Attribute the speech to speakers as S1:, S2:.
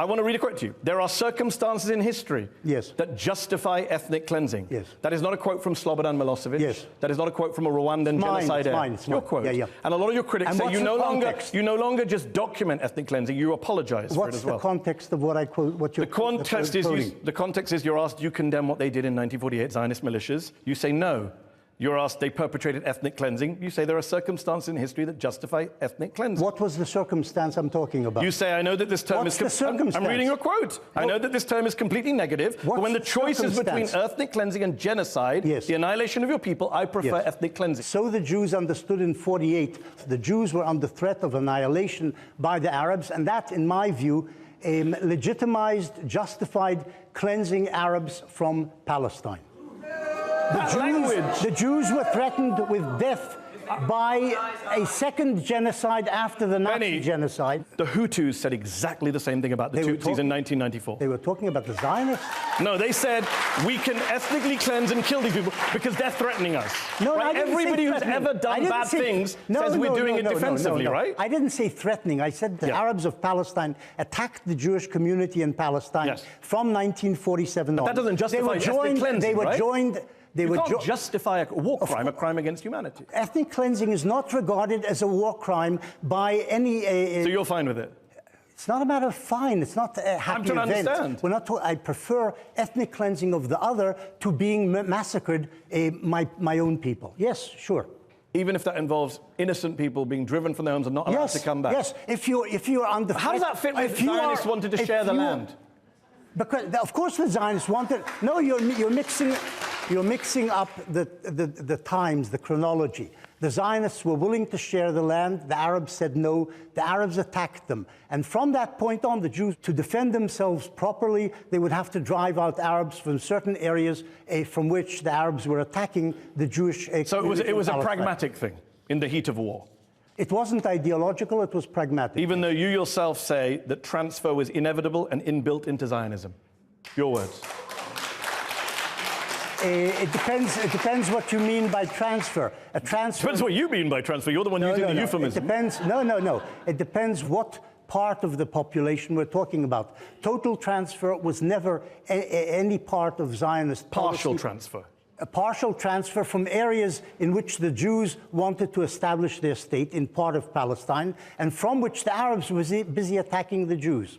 S1: I want to read a quote to you. There are circumstances in history that justify ethnic cleansing. That is not a quote from Slobodan Milosevic. That is not a quote from a Rwandan genocidaire. It's your quote. And a lot of your critics say you no longer just document ethnic cleansing, you apologize for it as well.
S2: What's the context of what I quote?
S1: The context is you're asked, do you condemn what they did in 1948, Zionist militias? You say no. You're asked, they perpetrated ethnic cleansing. You say there are circumstances in history that justify ethnic cleansing.
S2: What was the circumstance I'm talking about?
S1: You say, I know that this term I'm reading your quote. I know that this term is completely negative, but when the choice is between ethnic cleansing and genocide, the annihilation of your people, I prefer ethnic cleansing.
S2: So the Jews understood in 48, the Jews were under threat of annihilation by the Arabs, and that, in my view, legitimized, justified cleansing Arabs from Palestine. The Jews were threatened with death by a second genocide after the Nazi genocide.
S1: The Hutus said exactly the same thing about the Tutsis in 1994.
S2: They were talking about the Zionists?
S1: No, they said we can ethnically cleanse and kill these people because they're threatening us.
S2: No,
S1: right? Everybody who's ever done bad things says we're doing it defensively, right?
S2: I didn't say threatening. I said the Arabs of Palestine attacked the Jewish community in Palestine from 1947 on.
S1: That doesn't justify ethnic cleansing,
S2: They were joined.
S1: You can't justify a war crime, a crime against humanity.
S2: Ethnic cleansing is not regarded as a war crime by any...
S1: So you're fine with it?
S2: It's not a matter of fine. It's not a happy event.
S1: I'm trying to understand.
S2: We're not I prefer ethnic cleansing of the other to being massacred my own people. Yes, sure.
S1: Even if that involves innocent people being driven from their homes and not allowed to come back?
S2: Yes, if you're under threat...
S1: How does that fit with Zionists wanted to share the land?
S2: Because, of course, the Zionists wanted... No, you're mixing up the times, the chronology. The Zionists were willing to share the land. The Arabs said no. The Arabs attacked them. And from that point on, the Jews, to defend themselves properly, they would have to drive out Arabs from certain areas from which the Arabs were attacking the Jewish community.
S1: So it was a pragmatic thing in the heat of war?
S2: It wasn't ideological, it was pragmatic.
S1: Even though you yourself say that transfer was inevitable and inbuilt into Zionism. Your words.
S2: It depends what you mean by transfer. A transfer...
S1: Depends what you mean by transfer. You're the one using the euphemism.
S2: It depends... No. It depends what part of the population we're talking about. Total transfer was never any part of Zionist policy.
S1: Partial transfer.
S2: A partial transfer from areas in which the Jews wanted to establish their state in part of Palestine, and from which the Arabs were busy attacking the Jews.